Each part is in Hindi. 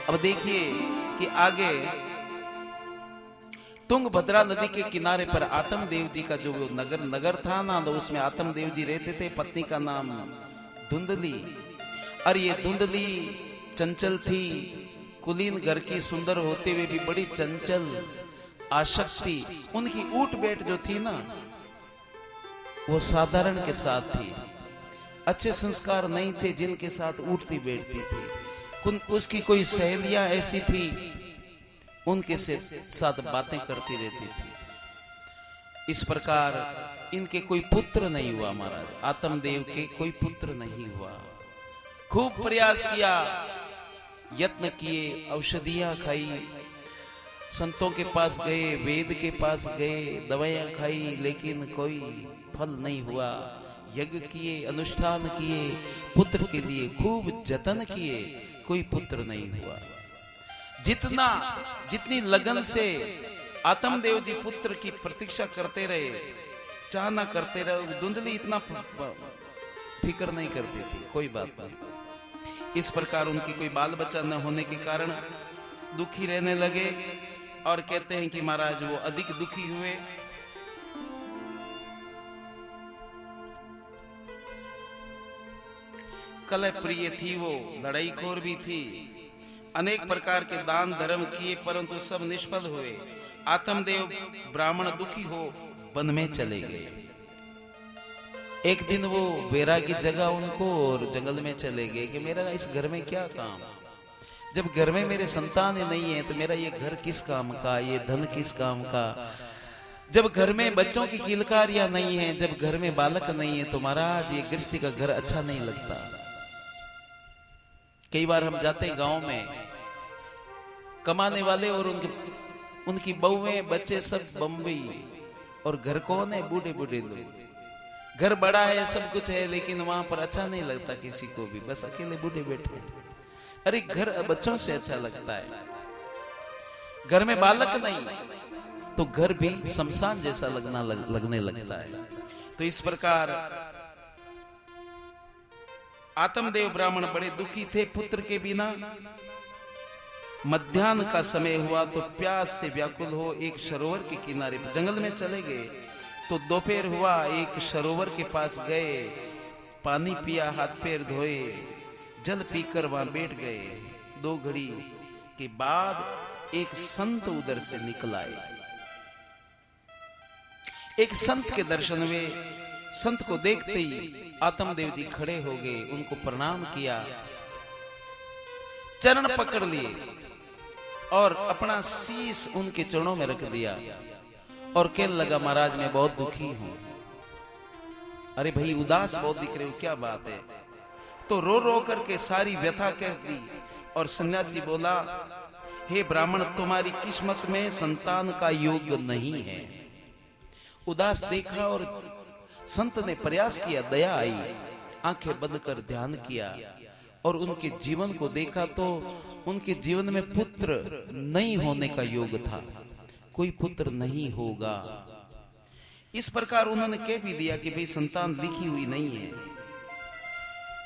अब देखिए कि आगे तुंगभद्रा नदी के किनारे पर आत्मदेव जी का जो नगर था ना, तो उसमें आत्मदेव जी रहते थे। पत्नी का नाम धुंधली। और ये धुंधली चंचल थी, कुलीन घर की, सुंदर होते हुए भी बड़ी चंचल आसक्ति। उनकी ऊट बैठ जो थी ना, वो साधारण के साथ थी। अच्छे संस्कार नहीं थे जिनके साथ उठती बैठती थी। उसकी कोई सहेलियां ऐसी थी, उनके साथ बातें करती रहती थी। इस प्रकार इनके कोई पुत्र नहीं हुआ महाराज, आत्मदेव के कोई पुत्र नहीं हुआ। खूब प्रयास किया, यत्न किए, औषधियां खाई, संतों के पास गए, वेद के पास गए, दवाइयां खाई, लेकिन कोई फल नहीं हुआ। यज्ञ किए, अनुष्ठान किए, पुत्र के लिए खूब जतन किए, कोई पुत्र नहीं हुआ। जितनी लगन से आत्मदेव जी पुत्र की प्रतीक्षा करते रहे, चाहना करते रहे, धुंधली इतना फिक्र नहीं करती थी, कोई बात नहीं। इस प्रकार उनकी कोई बाल बच्चा न होने के कारण दुखी रहने लगे। और कहते हैं कि महाराज वो अधिक दुखी हुए। कलह प्रिय थी वो, लड़ाई खोर भी थी। अनेक प्रकार के दान धर्म किए, परंतु सब निष्फल हुए। आत्मदेव ब्राह्मण दुखी हो वन में चले गए। एक दिन वो वैरागी जगह उनको और जंगल में चले गए कि मेरा इस घर में क्या काम, जब घर में मेरे संतान नहीं है तो मेरा ये घर किस काम का, ये धन किस काम का। जब घर में बच्चों की किलकारियां नहीं है, जब घर में बालक नहीं है, तो महाराज ये गृहस्थी का घर अच्छा नहीं लगता। कई बार हम जाते गांव में, कमाने वाले और उनकी बहुएं बच्चे सब बम्बई, और घर कौन है, बूढ़े बूढ़े लोग। घर बड़ा है, सब कुछ है, लेकिन वहां पर अच्छा नहीं लगता किसी को भी, बस अकेले बूढ़े बैठे। अरे घर बच्चों से अच्छा लगता है। घर में बालक नहीं तो घर भी शमशान जैसा लगने लगता है। तो इस प्रकार आत्मदेव ब्राह्मण बड़े दुखी थे पुत्र के बिना। मध्याह्न का समय हुआ तो प्यास से व्याकुल हो एक सरोवर के किनारे जंगल में चले गए। तो दोपहर हुआ, एक सरोवर के पास गए, पानी पिया, हाथ पैर धोए, जल पीकर वहां बैठ गए। 2 घड़ी के बाद एक संत उधर से निकल आए। एक संत के दर्शन हुए। संत को देखते ही आत्मदेव जी खड़े हो गए, उनको प्रणाम किया, चरण पकड़ लिए और अपना शीश उनके चरणों में रख दिया और कहने लगा, महाराज मैं बहुत दुखी हूं। अरे भाई उदास बहुत दिख रहे हो, क्या बात है? तो रो रो करके सारी व्यथा कह दी। और सन्यासी बोला, हे ब्राह्मण तुम्हारी किस्मत में संतान का योग नहीं है। उदास देखा और संत ने प्रयास किया, दया आई, आंखें बंद कर ध्यान किया और उनके जीवन को देखा तो उनके जीवन में पुत्र नहीं होने का योग था, कोई पुत्र नहीं होगा। इस प्रकार उन्होंने कह भी दिया कि भाई संतान लिखी हुई नहीं है,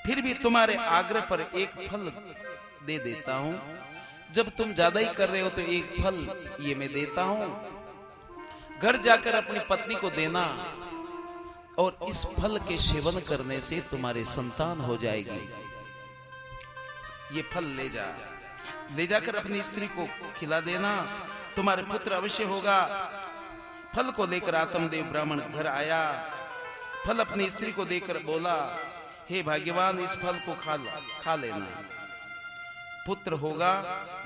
फिर भी तुम्हारे आग्रह पर एक फल दे देता हूं। जब तुम ज्यादा ही कर रहे हो तो एक फल ये मैं देता हूं, घर जाकर अपनी पत्नी को देना और इस फल के सेवन करने से तुम्हारे संतान हो जाएगी। ये फल ले जाकर अपनी स्त्री को खिला देना, तुम्हारे पुत्र अवश्य होगा। फल को लेकर आत्मदेव ब्राह्मण घर आया। फल अपनी स्त्री को देकर बोला, हे भाग्यवान इस फल को खा लेना, पुत्र होगा।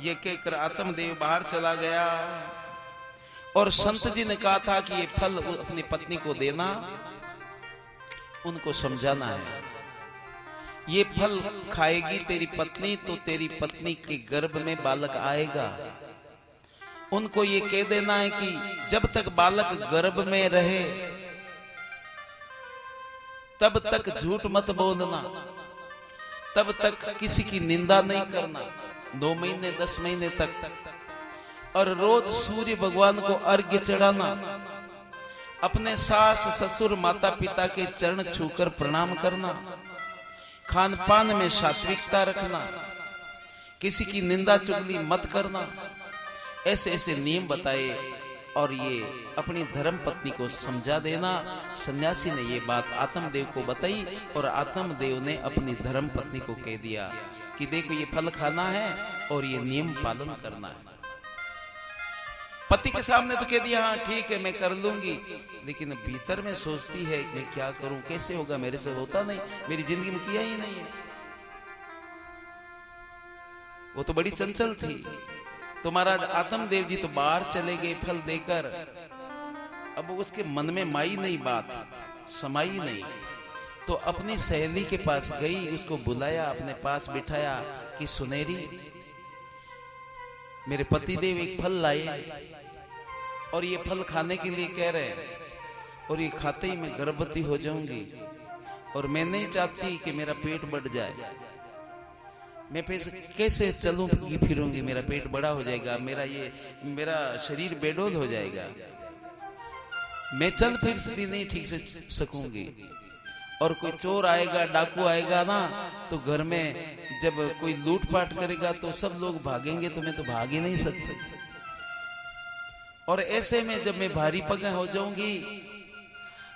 ये कहकर आत्मदेव बाहर चला गया। और संत जी ने कहा था कि ये फल अपनी पत्नी को देना, उनको समझाना है। ये फल खाएगी तेरी पत्नी तो तेरी पत्नी के गर्भ में बालक आएगा। उनको ये कह देना है कि जब तक बालक गर्भ में रहे तब तक झूठ मत बोलना, तब तक किसी की निंदा नहीं करना, 9 महीने 10 महीने तक। और रोज सूर्य भगवान को अर्घ्य चढ़ाना, अपने सास ससुर माता पिता के चरण छूकर प्रणाम करना, खान पान में सात्विकता रखना, किसी की निंदा चुगली मत करना, ऐसे ऐसे नियम बताए और ये अपनी धर्म पत्नी को समझा देना। सन्यासी ने ये बात आत्मदेव को बताई और आत्मदेव ने अपनी धर्म पत्नी को कह दिया कि देखो ये फल खाना है और ये नियम पालन करना है। पति के सामने तो कह दिया हाँ ठीक है मैं कर लूंगी, लेकिन भीतर में सोचती है मैं क्या करूं, कैसे होगा, मेरे से होता नहीं, मेरी जिंदगी में किया ही नहीं है। वो तो बड़ी चंचल थी। तो महाराज आत्मदेव जी तो बाहर चले गए फल देकर। अब उसके मन में माई नहीं, बात समाई नहीं, तो अपनी सहेली के पास गई, उसको बुलाया, अपने पास बिठाया कि सुनेरी मेरे पतिदेव एक फल लाए और ये फल खाने के लिए कह रहे हैं और ये खाते ही मैं गर्भवती हो जाऊंगी और मैं नहीं चाहती कि मेरा पेट बढ़ जाए। मैं कैसे चलूंगी फिरूंगी, मेरा पेट बड़ा हो जाएगा, मेरा शरीर बेडोल हो जाएगा, मैं चल फिर भी नहीं ठीक से सकूंगी। और कोई चोर आएगा, डाकू आएगा ना, तो घर में जब कोई लूटपाट करेगा तो सब लोग भागेंगे, तो मैं तो भाग ही नहीं सकती। और ऐसे में जब मैं भारी पगा हो जाऊंगी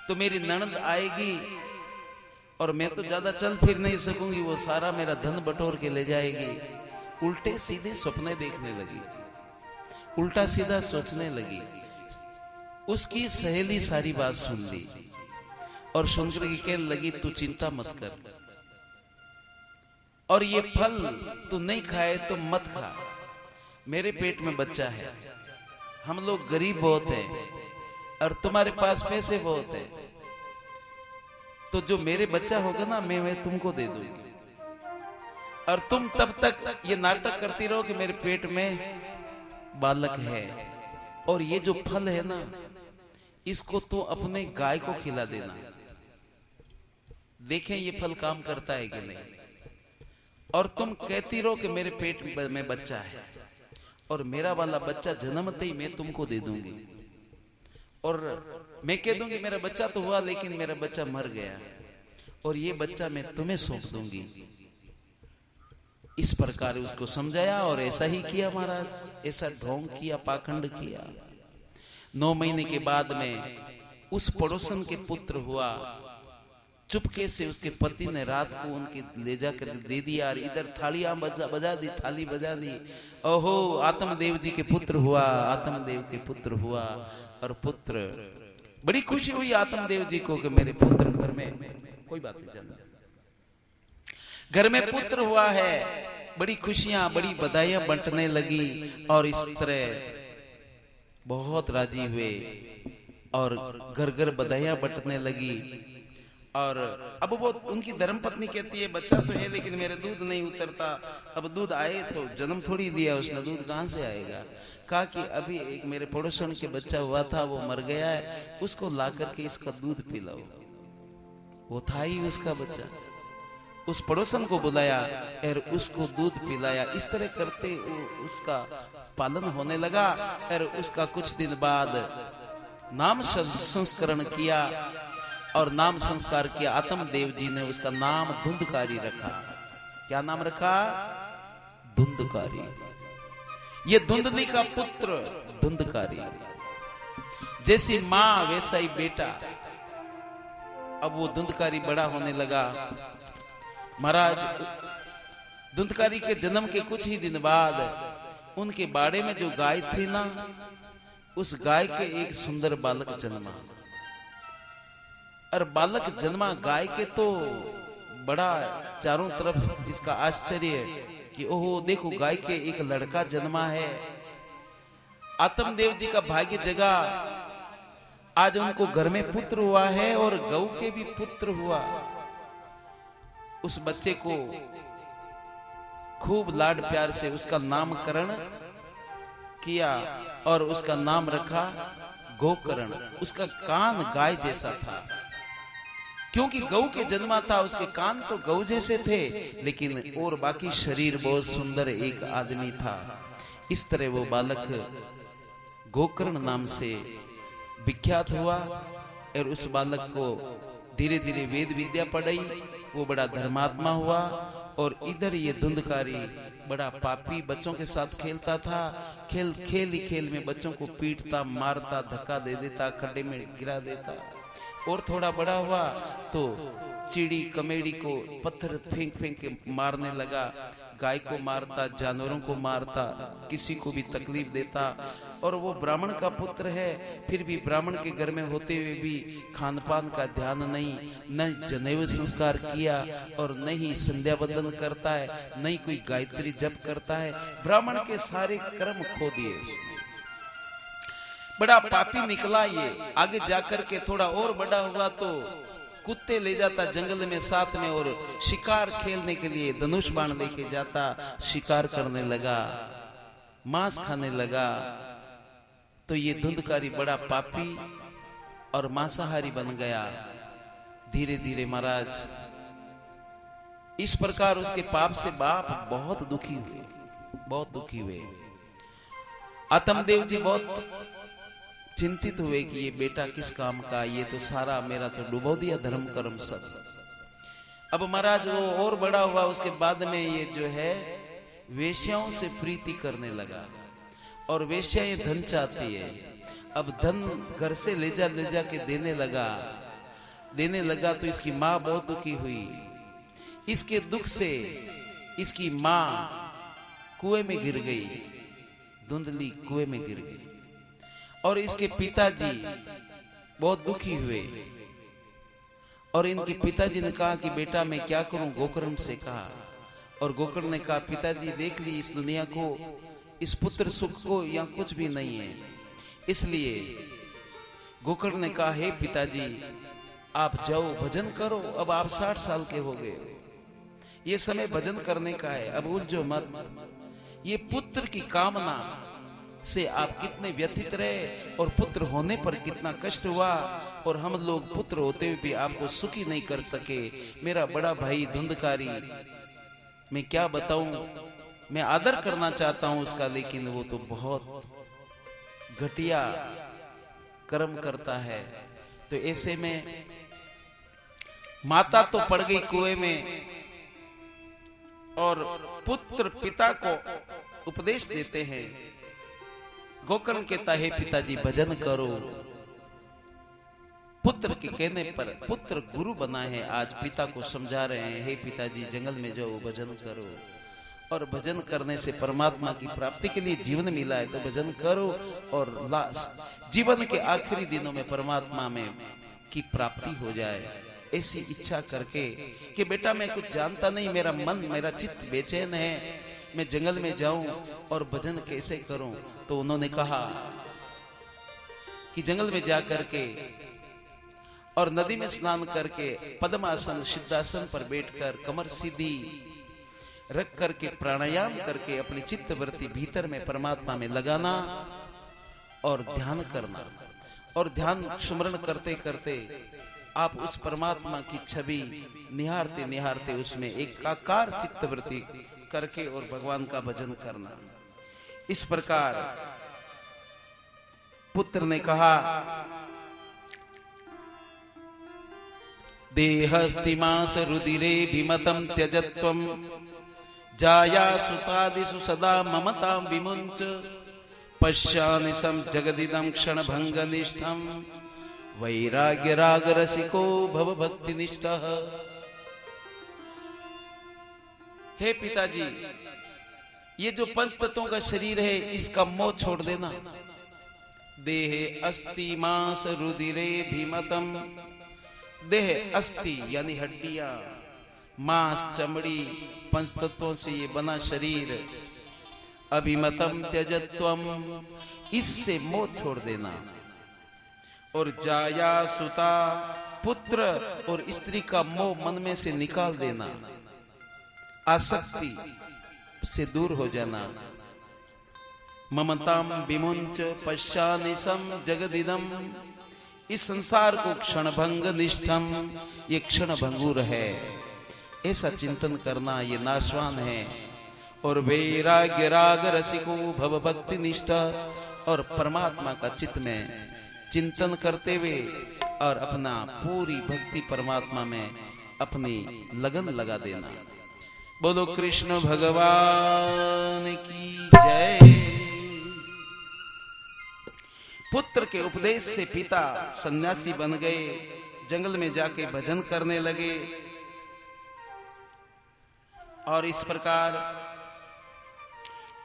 तो मेरी ननद आएगी और मैं तो ज्यादा चल फिर नहीं सकूंगी, वो सारा मेरा धन बटोर के ले जाएगी। उल्टे सीधे सपने देखने लगी, उल्टा सीधा सोचने लगी। उसकी सहेली सारी बात सुन ली और सुनकर के कहने लगी तू चिंता मत कर, और ये फल तू नहीं खाए तो मत खा, मेरे पेट में बच्चा है, हम लोग गरीब बहुत हैं और तुम्हारे पास पैसे बहुत हैं, तो जो मेरे बच्चा होगा ना मैं तुमको दे दूंगी, और तुम तब तक ये नाटक करती रहो कि मेरे पेट में बालक है, और ये जो फल है ना इसको तो अपने गाय को खिला देना, देखें ये फल काम करता है कि नहीं। और तुम कहती रहो कि मेरे पेट में बच्चा है और मेरा वाला बच्चा जन्मते ही मैं तुमको दे दूंगी, और मैं कह दूंगी मेरा बच्चा तो हुआ लेकिन मेरा बच्चा मर गया और ये बच्चा मैं तुम्हें सौंप दूंगी। इस प्रकार उसको समझाया और ऐसा ही किया महाराज, ऐसा ढोंग किया, पाखंड किया। 9 महीने के बाद में उस पड़ोसन के पुत्र हुआ, चुपके से उसके पति ने रात को उनके ले जाकर दे दिया, और इधर थालियां बजा दी, थाली बजा दी, ओहो आत्मदेव जी के पुत्र हुआ, आत्मदेव के पुत्र हुआ। और पुत्र, बड़ी खुशी हुई आत्मदेव जी को कि मेरे पुत्र घर में, कोई बात नहीं जानना, घर में पुत्र हुआ है, बड़ी खुशियां, बड़ी बधाइयां बंटने लगी, और इस तरह बहुत राजी हुए और घर घर बधाइयां बंटने लगी। और अब वो उनकी धर्मपत्नी कहती है बच्चा तो है लेकिन मेरे दूध नहीं उतरता, अब दूध आए तो जन्म थोड़ी दिया उसने, दूध कहां से आएगा। कहा कि अभी एक मेरे पड़ोसन के बच्चा हुआ था, वो मर गया है, उसको ला करके इसका दूध पिलाओ। वो था ही उसका बच्चा, उस पड़ोसन को बुलाया और उसको दूध पिलाया। इस तरह करते उसका पालन होने लगा, और उसका कुछ दिन बाद नाम संस्करण किया, और नाम संस्कार किया। आत्मदेव जी ने उसका नाम धुंधकारी रखा। क्या नाम रखा? धुंधकारी। ये धुंधली का पुत्र धुंधकारी, जैसी मां वैसा ही बेटा। अब वो धुंधकारी बड़ा होने लगा। महाराज धुंधकारी के जन्म के कुछ ही दिन बाद उनके बाड़े में जो गाय थी ना, उस गाय के एक सुंदर बालक जन्मा। और बालक जन्मा गाय के तो बड़ा चारों तरफ इसका आश्चर्य कि ओहो देखो गाय के एक लड़का जन्मा है। आत्मदेव जी का भाग्य जगा, आज उनको घर में पुत्र हुआ है और गौ के भी पुत्र हुआ। उस बच्चे को खूब लाड प्यार से उसका नामकरण किया और उसका नाम रखा गोकर्ण। उसका कान गाय जैसा था, क्योंकि गौ के जन्मा था, उसके कान तो गौ जैसे थे, लेकिन और बाकी शरीर बहुत सुंदर एक आदमी था। इस तरह वो बालक गोकर्ण नाम से विख्यात हुआ। और उस बालक को धीरे धीरे वेद विद्या पढ़ाई, वो बड़ा धर्मात्मा हुआ और इधर ये धुंधकारी बड़ा पापी बच्चों के साथ खेलता था। खेल ही खेल में बच्चों को पीटता, मारता, धक्का दे देता, खड्डे में गिरा देता। और थोड़ा बड़ा हुआ तो चिड़ी कमेड़ी को पत्थर फेंक के मारने लगा। गाय को मारता, जानवरों को मारता, किसी को भी तकलीफ देता। और वो ब्राह्मण का पुत्र है, फिर भी ब्राह्मण के घर में होते हुए भी खान पान का ध्यान नहीं, न जनेऊ संस्कार किया और न ही संध्या बंदन करता है, न ही कोई गायत्री जप करता है। ब्राह्मण के सारे कर्म खो दिए उसने। बड़ा पापी निकला ये। आगे जाकर के थोड़ा और बड़ा हुआ तो कुत्ते ले जाता जंगल में साथ में, और शिकार खेलने के लिए धनुष बाण लेके जाता, शिकार करने लगा, मांस खाने लगा। तो ये धुंधकारी बड़ा पापी और मांसाहारी बन गया धीरे धीरे महाराज। इस प्रकार उसके पाप से बाप बहुत दुखी हुए, बहुत दुखी हुए। आत्मदेव जी बहुत चिंतित हुए कि ये बेटा किस काम का, ये तो सारा मेरा तो डुबो दिया धर्म कर्म सब। अब महाराज वो और बड़ा हुआ, उसके बाद में ये जो है वेश्याओं से प्रीति करने लगा, और वेश्याएं धन चाहती है। अब धन घर से ले जा के देने लगा तो इसकी माँ बहुत दुखी हुई। इसके दुख से इसकी माँ कुएं में गिर गई, धुंधली कुएं में गिर गई। और इसके पिताजी बहुत दुखी हुए, और इनके पिताजी ने कहा कि बेटा मैं क्या करूं। गोकर्ण से कहा, और गोकर्ण ने कहा पिताजी देख ली इस दुनिया को, इस पुत्र सुख को यहाँ कुछ भी नहीं है। इसलिए गोकर्ण ने कहा हे पिताजी आप जाओ भजन करो, अब आप 60 साल के हो गए, ये समय भजन करने का है, अब उलझो मत। ये पुत्र की कामना से आप कितने व्यथित रहे, और पुत्र होने पर कितना कष्ट हुआ, और हम लोग पुत्र होते हुए भी आपको सुखी नहीं कर सके। मेरा बड़ा भाई धुंधकारी, मैं क्या बताऊं, मैं आदर करना चाहता हूं उसका, लेकिन वो तो बहुत घटिया कर्म करता है। तो ऐसे में माता तो पड़ गई कुएं में, और पुत्र पिता को उपदेश देते हैं। गोकर्ण कहता है पिताजी भजन करो। पुत्र के कहने पर पुत्र गुरु बना है, आज पिता को समझा रहे हैं हे पिताजी जंगल में जाओ भजन करो, और भजन करने से परमात्मा की प्राप्ति के लिए जीवन मिला है तो भजन करो, और जीवन के आखिरी दिनों में परमात्मा में की प्राप्ति हो जाए, ऐसी इच्छा करके कि बेटा मैं कुछ जानता नहीं, मेरा मन मेरा चित्त बेचैन है, मैं जंगल में जाऊं और भजन कैसे करूं। तो उन्होंने कहा कि जंगल में जाकर के और नदी में स्नान करके पद्मासन सिद्धासन पर बैठकर कमर सीधी रख करके प्राणायाम करके अपनी चित्तवृत्ति भीतर में परमात्मा में लगाना और ध्यान करना, और ध्यान स्मरण करते करते आप उस परमात्मा की छवि निहारते निहारते उसमें एकाकार चित्तवृत्ति करके और भगवान का भजन करना। इस प्रकार पुत्र ने कहा देहस्तिमास रुदिरे विमतं त्यजत्वं जाया सुतादिषु सदा ममतां विमुञ्च पश्यामि सं जगदिदं क्षणभंगनिष्ठं वैराग्य राग रसिको भव भक्ति निष्ठः। हे पिताजी ये जो पंच तत्वों का शरीर है इसका मोह छोड़ देना। देह अस्थि मांस रुधिरे भीमतम, देह अस्थि यानी हड्डियां, मांस चमड़ी, पंच तत्वों से ये बना शरीर। अभिमतम त्यजत्वम, इससे मोह छोड़ देना। और जाया सुता, पुत्र और स्त्री का मोह मन में से निकाल देना, आसक्ति से दूर हो जाना। ममताम विमुंच पश्यामि सम जगदिदम, इस संसार को क्षणभंग निष्ठम, ये क्षण भंगुर है, ऐसा चिंतन करना, ये नाशवान है। और वैराग्य राग रसिको भव भक्ति निष्ठा, और परमात्मा का चित्त में चिंतन करते हुए और अपना पूरी भक्ति परमात्मा में अपनी लगन लगा देना। बोलो कृष्ण भगवान की जय। पुत्र के उपदेश से पिता सन्यासी बन गए, जंगल में जाके भजन करने लगे। और इस प्रकार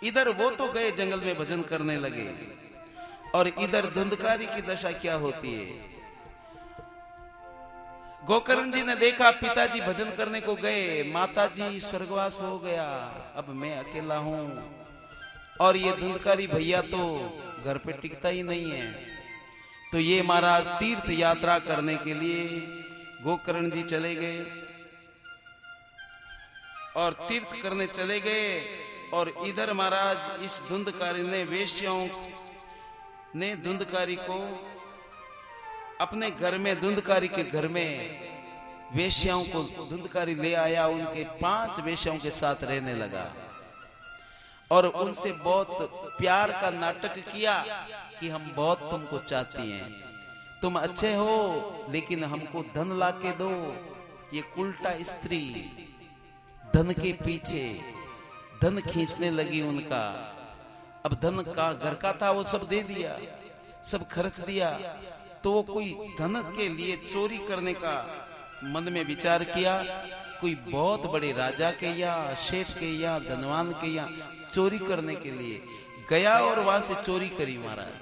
इधर वो तो गए जंगल में भजन करने लगे, और इधर धुंधकारी की दशा क्या होती है। गोकर्ण जी ने देखा पिताजी भजन करने को गए, माताजी स्वर्गवास हो गया, अब मैं अकेला हूं, और ये धुंधकारी भैया तो घर पे टिकता ही नहीं है। तो ये महाराज तीर्थ यात्रा करने के लिए गोकर्ण जी चले गए, और तीर्थ करने चले गए। और इधर महाराज इस धुंधकारी ने, वेश्याओं ने धुंधकारी को अपने घर में, धुंधकारी के घर में वेश्याओं को धुंधकारी ले आया, उनके 5 वेश्याओं के साथ रहने लगा, और उनसे बहुत प्यार का नाटक किया कि हम बहुत तुमको चाहती हैं, तुम अच्छे हो, लेकिन हमको धन लाके दो। ये उल्टा स्त्री धन के पीछे, धन खींचने लगी उनका। अब धन का घर का था वो सब दे दिया, सब खर्च दिया। तो वो कोई धन के लिए चोरी करने का मन में विचार किया, कोई बहुत बड़े राजा के या शेठ के या धनवान के या चोरी करने के लिए गया, और वहां से चोरी करी महाराज।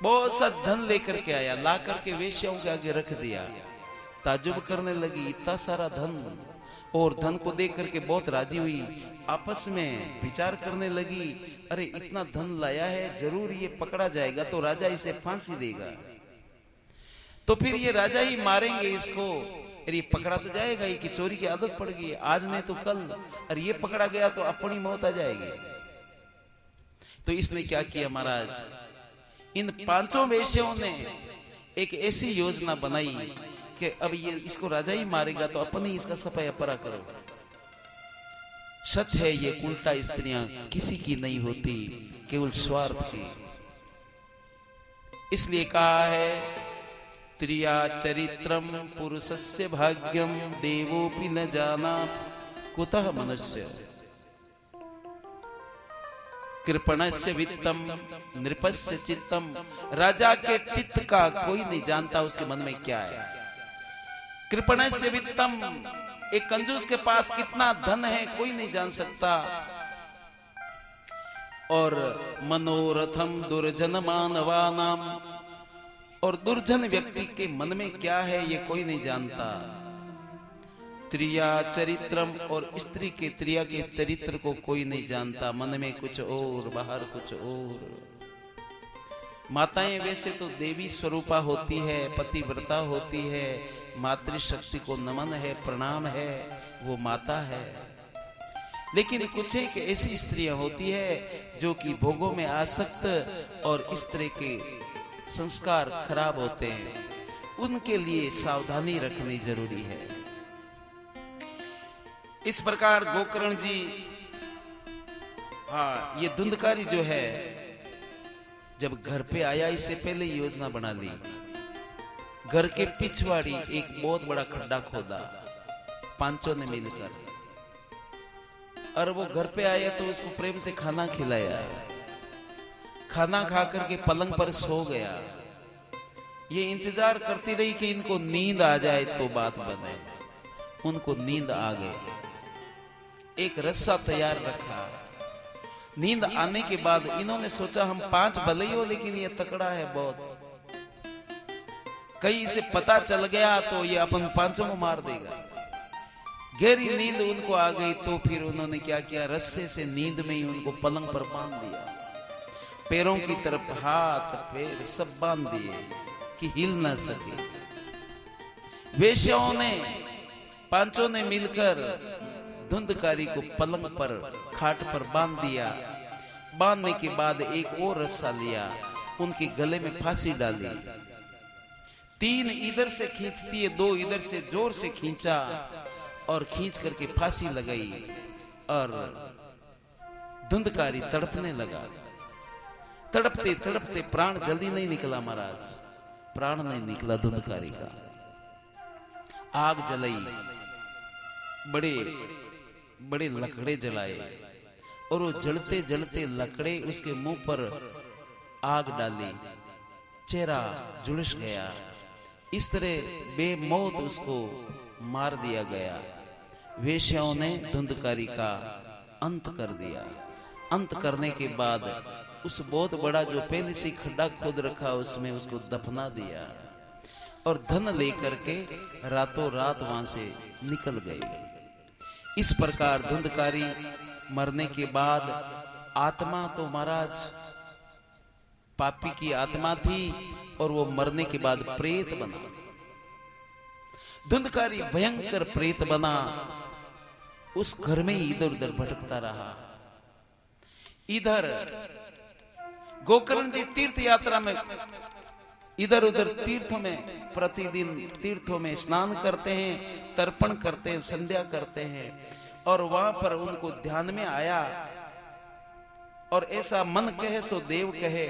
बहुत सा धन लेकर के आया, ला करके वेश्याओं के आगे रख दिया। ताजुब करने लगी, इतना सारा धन, और धन को देख करके बहुत राजी हुई। आपस में विचार करने लगी, अरे इतना धन लाया है, जरूर ये पकड़ा जाएगा तो राजा इसे फांसी देगा, तो फिर ये राजा ही मारेंगे इसको। अरे ये पकड़ा तो जाएगा ही कि चोरी की आदत पड़ गई, आज नहीं तो कल, और ये पकड़ा गया तो अपनी मौत आ जाएगी। तो इसने क्या किया महाराज, इन 5 वेश्याओं ने एक ऐसी योजना बनाई कि अब ये इसको राजा ही मारेगा तो अपन ही इसका सफाया परा करो। सच है ये उल्टा स्त्रियां किसी की नहीं होती, केवल स्वार्थ की। इसलिए कहा है, त्रिया चरित्रम पुरुषस्य भाग्यम देवोपि न जाना कुतः मनुष्य, कृपणस्य वित्तम नृपस्य चित्तम। राजा के चित्त का कोई नहीं जानता उसके मन में क्या है। कृपणस्य वित्तम, एक कंजूस के पास कितना धन है कोई नहीं जान सकता। और मनोरथम दुर्जन मानवानाम, और दुर्जन व्यक्ति के मन में क्या है ये कोई नहीं जानता। त्रिया चरित्रम, और स्त्री के त्रिया के चरित्र को कोई नहीं जानता, मन में कुछ और बाहर कुछ और। माताएं वैसे तो देवी स्वरूपा होती है, पतिव्रता होती है, मातृशक्ति को नमन है, प्रणाम है, वो माता है। लेकिन कुछ एक ऐसी स्त्रियां होती है जो कि भोगों में आसक्त, और इस तरह के संस्कार खराब होते हैं, उनके लिए सावधानी रखनी जरूरी है। इस प्रकार गोकर्ण जी, हाँ, ये धुंधकारी जो है जब घर पे आया, इससे पहले योजना बना ली। घर के पिछवाड़ी एक बहुत बड़ा खड्डा खोदा 5 ने मिलकर, और वो घर पे आया तो उसको प्रेम से खाना खिलाया। खाना खा करके पलंग पर सो गया। ये इंतजार करती रही कि इनको नींद आ जाए तो बात बने। उनको नींद आ गई। एक रस्सा तैयार रखा। नींद आने के बाद इन्होंने सोचा हम 5 भले ही हो, लेकिन ये तकड़ा है बहुत, कहीं से पता चल गया तो ये अपन 5 को मार देगा। गहरी नींद उनको आ गई, तो फिर उन्होंने क्या किया, रस्से से नींद में ही उनको पलंग पर बांध दिया। पैरों की तरफ हाथ पैर सब बांध दिए कि हिल ना सके। वेश्याओं ने 5 ने मिलकर धुंधकारी को पलंग पर, खाट पर बांध दिया। बांधने के बाद एक और रस्सा लिया, उनके गले में फांसी डाली। 3 इधर से खींचती है, 2 इधर से जोर से खींचा, और खींच करके फांसी लगाई। और धुंधकारी तड़पने लगा। तड़पते तड़पते प्राण जल्दी नहीं निकला महाराज, प्राण नहीं निकला धुंधकारी का। आग जलाई, बड़े बड़े लकड़े जलाए और वो जलते जलते लकड़े उसके मुंह पर आग डाली, चेहरा झुलस गया। इस तरह बेमौत उसको मार दिया गया। वेश्याओं ने धुंधकारी का अंत कर दिया। अंत करने के बाद उस बहुत बड़ा जो पहले से खड्डा खोद रखा उसमें उसको दफना दिया और धन लेकर के रातों रात वहां से निकल गए। इस प्रकार धुंधकारी मरने के बाद आत्मा तो महाराज पापी की आत्मा थी और वो मरने के बाद प्रेत बना। धुंधकारी भयंकर प्रेत बना, उस घर में इधर उधर भटकता रहा। इधर गोकर्ण जी तीर्थ यात्रा में इधर उधर तीर्थों में प्रतिदिन तीर्थों में स्नान करते हैं, तर्पण करते हैं, संध्या करते हैं। और वहां पर उनको ध्यान में आया और ऐसा मन कहे सो देव कहे,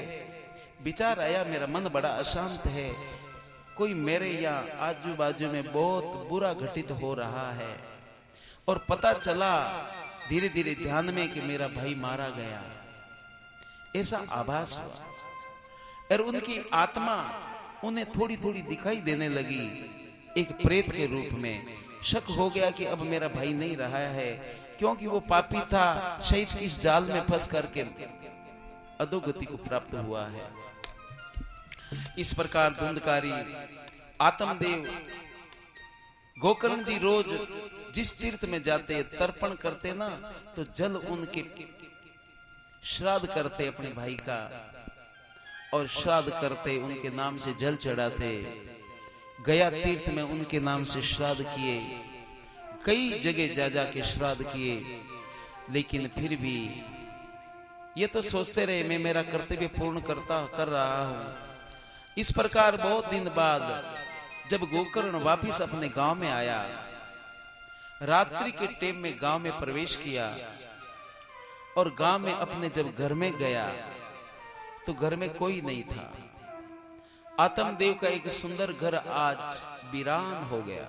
विचार आया मेरा मन बड़ा अशांत है, कोई मेरे यहाँ आजू बाजू में बहुत बुरा घटित हो रहा है। और पता चला धीरे धीरे ध्यान में कि मेरा भाई मारा गया, ऐसा आभास हुआ। और उनकी आत्मा उन्हें थोड़ी थोड़ी दिखाई देने लगी एक प्रेत के रूप में। शक हो गया कि अब मेरा भाई नहीं रहा है, क्योंकि वो पापी था, शैतान की इस जाल में फंस करके अधोगति को प्राप्त हुआ है। इस प्रकार धुंधकारी आत्मदेव गोकर्ण जी रोज जिस तीर्थ में जाते तर्पण करते ना, तो जल उनके श्राद्ध करते अपने भाई का, और श्राद्ध करते उनके नाम से जल चढ़ाते। गया तीर्थ में उनके नाम से श्राद्ध किए, कई जगह जा जा के श्राद्ध किए, लेकिन फिर भी ये तो सोचते रहे मैं मेरा कर्तव्य पूर्ण कर रहा हूं। इस प्रकार बहुत दिन बाद जब गोकर्ण वापिस अपने गांव में आया, रात्रि के टाइम में गांव में प्रवेश किया और गांव में अपने जब घर में गया तो घर में कोई नहीं था। आत्मदेव का एक सुंदर घर आज वीरान हो गया,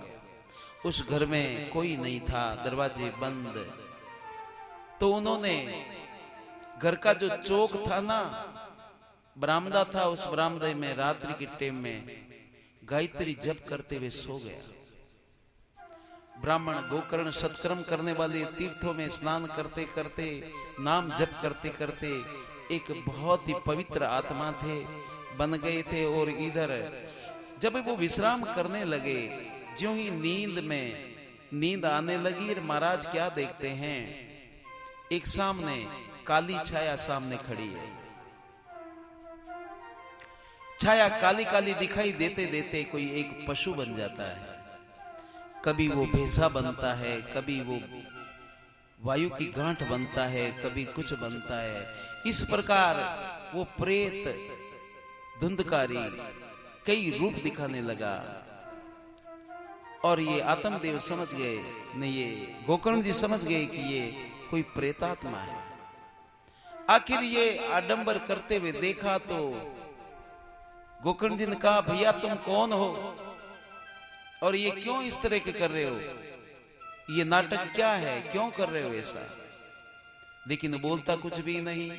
उस घर में कोई नहीं था, दरवाजे बंद। तो उन्होंने घर का जो चौक था ना, बरामदा था, उस बरामदे में रात्रि के टाइम में गायत्री जप करते हुए सो गया। ब्राह्मण गोकर्ण सत्कर्म करने वाले तीर्थों में स्नान करते करते, नाम जप करते करते एक बहुत ही पवित्र आत्मा थे, बन गए थे। और इधर जब वो विश्राम करने लगे, ज्यों ही नींद आने लगी, महाराज क्या देखते हैं, एक सामने काली छाया सामने खड़ी है। छाया काली काली दिखाई देते देते कोई एक पशु बन जाता है, कभी वो भैंसा बनता है, कभी वो वायु की गांठ बनता है, कभी कुछ बनता है। इस प्रकार वो प्रेत धुंधकारी कई रूप दिखाने लगा। और ये आत्मदेव समझ गए, नहीं ये गोकर्ण जी समझ गए कि ये कोई प्रेतात्मा है। आखिर ये आडंबर करते हुए देखा तो गोकर्ण जी ने कहा, भैया तुम कौन हो और ये क्यों इस तरह के कर रहे हो, ये नाटक क्या है, क्यों कर रहे हो ऐसा। लेकिन बोलता कुछ भी नहीं।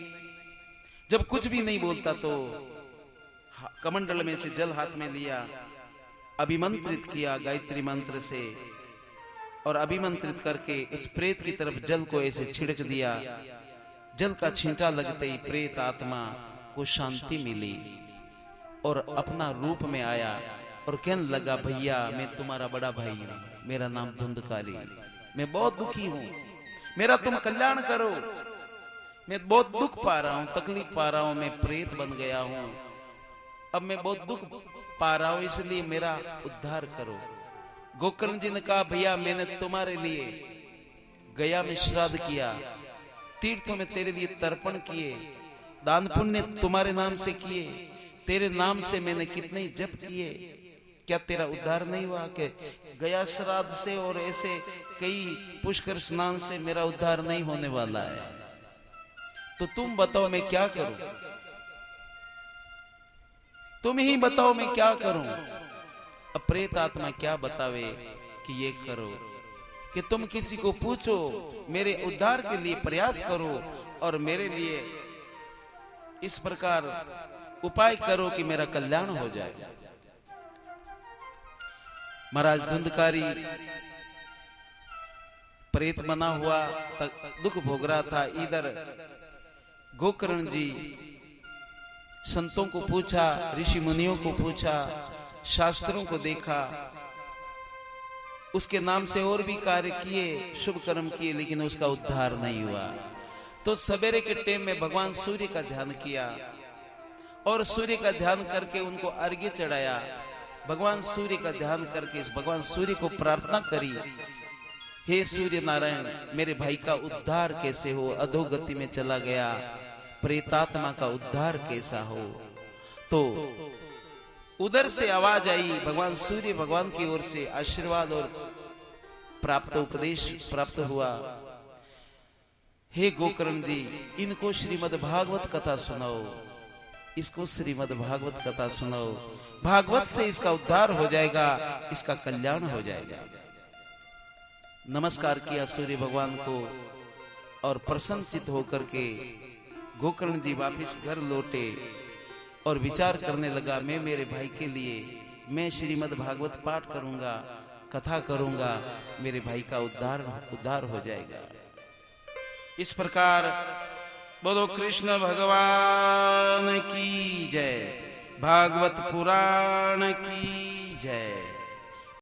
जब कुछ भी नहीं बोलता तो कमंडल में से जल हाथ में लिया, अभिमंत्रित किया गायत्री मंत्र से, और अभिमंत्रित करके उस प्रेत की तरफ जल को ऐसे छिड़क दिया। जल का छींटा लगते ही प्रेत आत्मा को शांति मिली और अपना रूप में आया और कहने लगा, भैया मैं तुम्हारा बड़ा भाई हूं, मेरा नाम धुंधकारी, मैं बहुत दुखी हूं, मेरा तुम कल्याण करो, मैं बहुत दुख पा रहा हूं, तकलीफ पा रहा हूं, मैं प्रेत बन गया हूं, अब मैं बहुत दुख पा रहा हूं, इसलिए मेरा उद्धार करो। गोकर्ण जी ने कहा, भैया मैंने तुम्हारे लिए गया में श्राद्ध किया, तीर्थों में तेरे लिए तर्पण किए, दान पुण्य तुम्हारे नाम से किए, तेरे नाम से मैंने कितने जप किए, क्या तेरा उद्धार नहीं हुआ? कि गया श्राद्ध से और ऐसे कई पुष्कर स्नान से मेरा उद्धार नहीं होने वाला है, तो तुम बताओ मैं क्या करूं, तुम ही बताओ मैं क्या करूं। अब प्रेत आत्मा क्या बतावे कि ये करो, कि तुम किसी को पूछो, मेरे उद्धार के लिए प्रयास करो और मेरे लिए इस प्रकार उपाय करो कि मेरा कल्याण हो जाए। महाराज धुंधकारी प्रेत बना हुआ दुख भोग रहा था। इधर गोकर्ण जी संतों को पूछा, ऋषि मुनियों को पूछा, शास्त्रों को देखा, उसके नाम से और भी कार्य किए, शुभ कर्म किए, लेकिन उसका उद्धार नहीं हुआ। तो सवेरे के टाइम में भगवान सूर्य का ध्यान किया और सूर्य का ध्यान करके उनको अर्घ्य चढ़ाया। भगवान सूर्य का ध्यान करके इस भगवान सूर्य को प्रार्थना करी, हे सूर्य नारायण, मेरे भाई का उद्धार कैसे हो, अधोगति में चला गया, प्रेतात्मा का उद्धार कैसा हो। तो उधर से आवाज आई, भगवान सूर्य भगवान की ओर से आशीर्वाद और प्राप्त उपदेश प्राप्त हुआ, हे गोकर्ण जी, इनको श्रीमद् भागवत कथा सुनाओ, इसको श्रीमद् भागवत कथा सुनाओ, भागवत से इसका उद्धार हो जाएगा, इसका कल्याण हो जाएगा। नमस्कार किया सूर्य भगवान को और प्रसन्नचित होकर के गोकर्ण जी वापिस घर लौटे और विचार करने लगा, मैं मेरे भाई के लिए मैं श्रीमद् भागवत पाठ करूंगा, कथा करूंगा, मेरे भाई का उद्धार हो जाएगा। इस प्रकार बोलो कृष्ण भगवान की जय, भागवत पुराण की जय।